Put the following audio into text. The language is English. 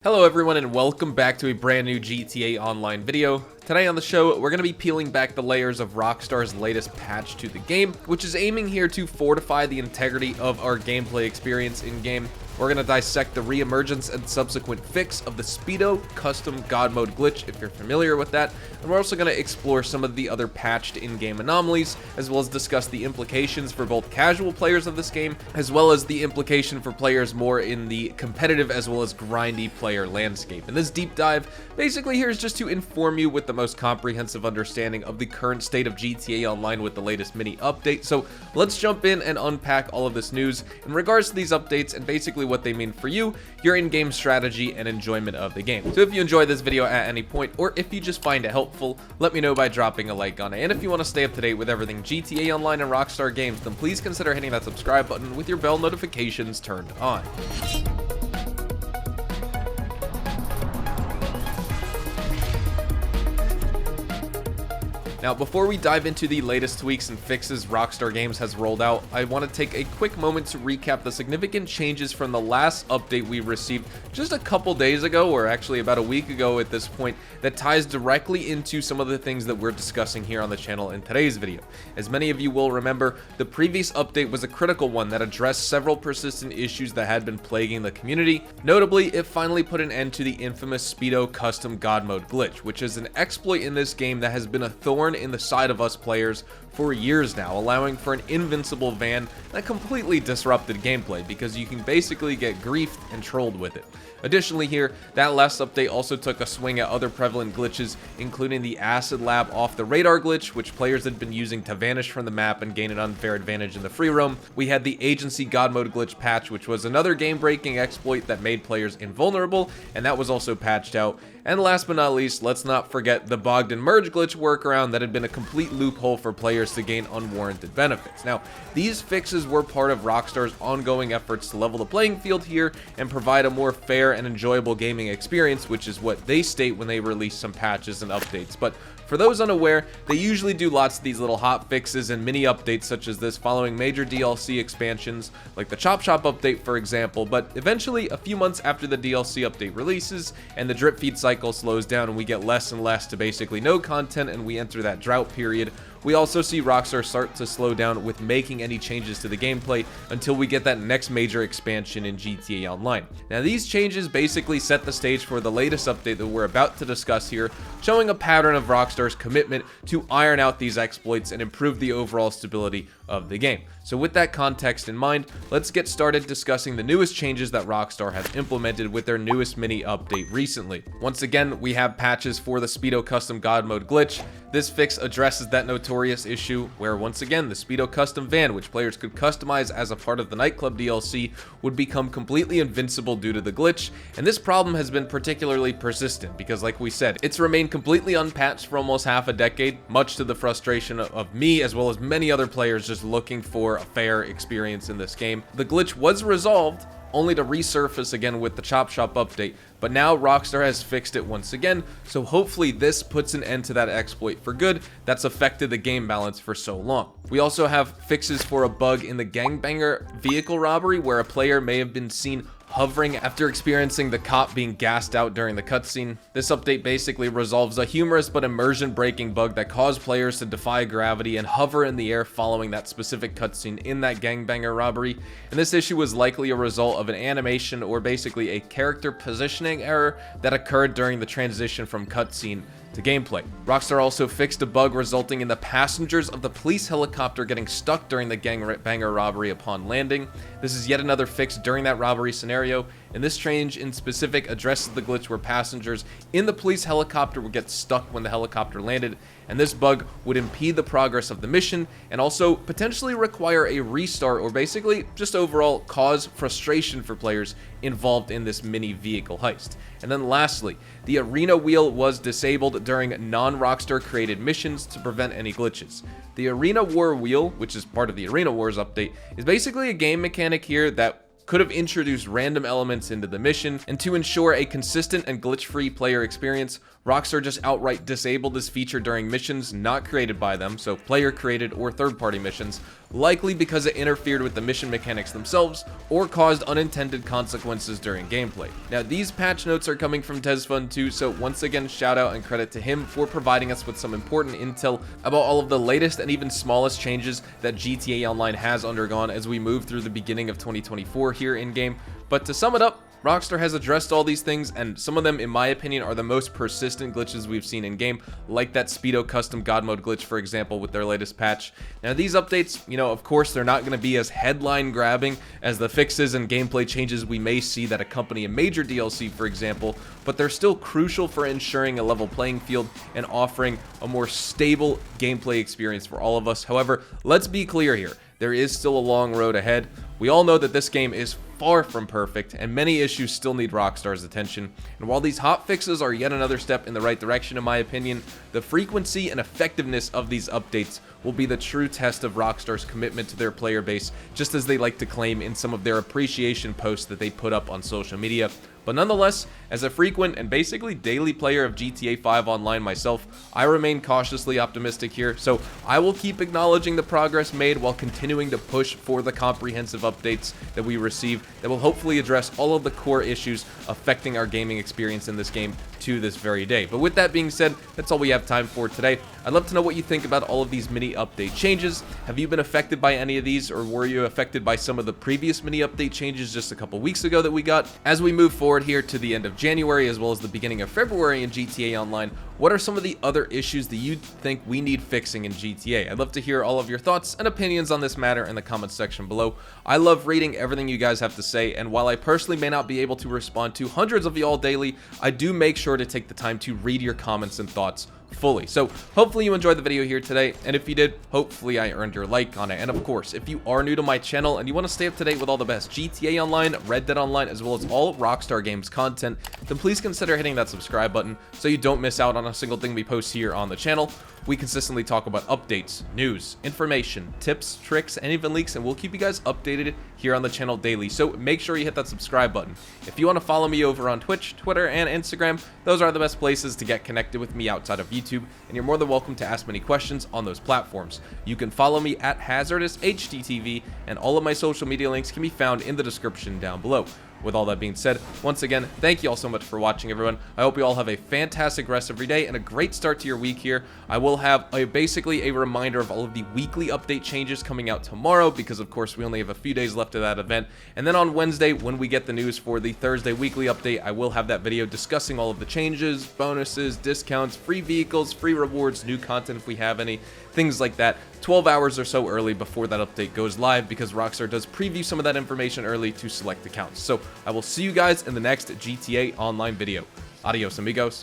Hello everyone and welcome back to a brand new GTA Online video. Today on the show, we're going to be peeling back the layers of Rockstar's latest patch to the game, which is aiming here to fortify the integrity of our gameplay experience in-game. We're going to dissect the re-emergence and subsequent fix of the Speedo custom God mode glitch, if you're familiar with that, and we're also going to explore some of the other patched in-game anomalies, as well as discuss the implications for both casual players of this game, as well as the implication for players more in the competitive as well as grindy player landscape. And this deep dive basically here is just to inform you with the most comprehensive understanding of the current state of GTA Online with the latest mini update. So let's jump in and unpack all of this news in regards to these updates and basically what they mean for you, your in-game strategy, and enjoyment of the game. So if you enjoy this video at any point, or if you just find it helpful, let me know by dropping a like on it. And if you want to stay up to date with everything GTA Online and Rockstar games, then please consider hitting that subscribe button with your bell notifications turned on. Now, before we dive into the latest tweaks and fixes Rockstar Games has rolled out, I want to take a quick moment to recap the significant changes from the last update we received just a couple days ago, or actually about a week ago at this point, that ties directly into some of the things that we're discussing here on the channel in today's video. As many of you will remember, the previous update was a critical one that addressed several persistent issues that had been plaguing the community. Notably, it finally put an end to the infamous Speedo custom God mode glitch, which is an exploit in this game that has been a thorn in the side of us players for years now, allowing for an invincible van that completely disrupted gameplay because you can basically get griefed and trolled with it. Additionally here, that last update also took a swing at other prevalent glitches, including the acid lab off the radar glitch, which players had been using to vanish from the map and gain an unfair advantage in the free roam. We had the agency God mode glitch patch, which was another game-breaking exploit that made players invulnerable, and that was also patched out. And last but not least, let's not forget the bogged and merge glitch workaround that had been a complete loophole for players to gain unwarranted benefits. Now, these fixes were part of Rockstar's ongoing efforts to level the playing field here and provide a more fair and enjoyable gaming experience, which is what they state when they release some patches and updates. But for those unaware, they usually do lots of these little hot fixes and mini updates such as this following major DLC expansions, like the Chop Shop update for example, but eventually a few months after the DLC update releases and the drip feed cycle slows down and we get less and less to basically no content and we enter that drought period, we also see Rockstar start to slow down with making any changes to the gameplay until we get that next major expansion in GTA Online. Now these changes basically set the stage for the latest update that we're about to discuss here, showing a pattern of Rockstar's commitment to iron out these exploits and improve the overall stability of the game. So with that context in mind, let's get started discussing the newest changes that Rockstar has implemented with their newest mini update recently. Once again, we have patches for the Speedo custom God mode glitch. This fix addresses that notorious issue where once again the Speedo custom van, which players could customize as a part of the nightclub DLC, would become completely invincible due to the glitch, and this problem has been particularly persistent because, like we said, it's remained completely unpatched for almost half a decade, much to the frustration of me as well as many other players just looking for a fair experience in this game. The glitch was resolved, only to resurface again with the Chop Shop update, but now Rockstar has fixed it once again, so hopefully this puts an end to that exploit for good that's affected the game balance for so long. We also have fixes for a bug in the gangbanger vehicle robbery where a player may have been seen hovering after experiencing the cop being gassed out during the cutscene. This update basically resolves a humorous but immersion-breaking bug that caused players to defy gravity and hover in the air following that specific cutscene in that gangbanger robbery, and this issue was likely a result of an animation or basically a character positioning error that occurred during the transition from cutscene to gameplay. Rockstar also fixed a bug resulting in the passengers of the police helicopter getting stuck during the gangbanger robbery upon landing. This is yet another fix during that robbery scenario, and this change in specific addresses the glitch where passengers in the police helicopter would get stuck when the helicopter landed, and this bug would impede the progress of the mission and also potentially require a restart or basically just overall cause frustration for players involved in this mini vehicle heist. And then lastly, the arena wheel was disabled during non-Rockstar created missions to prevent any glitches. The Arena War wheel, which is part of the Arena Wars update, is basically a game mechanic here that could have introduced random elements into the mission, and to ensure a consistent and glitch-free player experience, Rockstar just outright disabled this feature during missions not created by them, so player-created or third-party missions, likely because it interfered with the mission mechanics themselves or caused unintended consequences during gameplay. Now, these patch notes are coming from Tesfun too, so once again, shout out and credit to him for providing us with some important intel about all of the latest and even smallest changes that GTA Online has undergone as we move through the beginning of 2024 here in-game. But to sum it up, Rockstar has addressed all these things, and some of them, in my opinion, are the most persistent glitches we've seen in-game, like that Speedo custom God mode glitch, for example, with their latest patch. Now, these updates, of course, they're not going to be as headline-grabbing as the fixes and gameplay changes we may see that accompany a major DLC, for example, but they're still crucial for ensuring a level playing field and offering a more stable gameplay experience for all of us. However, let's be clear here. There is still a long road ahead. We all know that this game is far from perfect, and many issues still need Rockstar's attention. And while these hot fixes are yet another step in the right direction, in my opinion, the frequency and effectiveness of these updates will be the true test of Rockstar's commitment to their player base, just as they like to claim in some of their appreciation posts that they put up on social media. But nonetheless, as a frequent and basically daily player of GTA 5 Online myself, I remain cautiously optimistic here, so I will keep acknowledging the progress made while continuing to push for the comprehensive updates that we receive that will hopefully address all of the core issues affecting our gaming experience in this game to this very day. But with that being said, that's all we have time for today. I'd love to know what you think about all of these mini update changes. Have you been affected by any of these, or were you affected by some of the previous mini update changes just a couple weeks ago that we got? As we move forward here to the end of January as well as the beginning of February in GTA Online, what are some of the other issues that you think we need fixing in GTA? I'd love to hear all of your thoughts and opinions on this matter in the comments section below. I love reading everything you guys have to say, and while I personally may not be able to respond to hundreds of y'all daily, I do make sure to take the time to read your comments and thoughts fully. So hopefully you enjoyed the video here today, and if you did, hopefully I earned your like on it. And of course, if you are new to my channel and you want to stay up to date with all the best GTA Online, Red Dead Online, as well as all Rockstar Games content, then please consider hitting that subscribe button so you don't miss out on a single thing we post here on the channel. We consistently talk about updates, news, information, tips, tricks, and even leaks, and we'll keep you guys updated here on the channel daily, so make sure you hit that subscribe button. If you want to follow me over on Twitch, Twitter, and Instagram, those are the best places to get connected with me outside of YouTube, and you're more than welcome to ask many questions on those platforms. You can follow me at HazardousHDTV, and all of my social media links can be found in the description down below. With all that being said, once again, thank you all so much for watching, everyone. I hope you all have a fantastic rest of your day and a great start to your week here. I will have basically a reminder of all of the weekly update changes coming out tomorrow, because of course we only have a few days left of that event. And then on Wednesday, when we get the news for the Thursday weekly update, I will have that video discussing all of the changes, bonuses, discounts, free vehicles, free rewards, new content if we have any, things like that, 12 hours or so early before that update goes live, because Rockstar does preview some of that information early to select accounts. So I will see you guys in the next GTA Online video. Adios, amigos.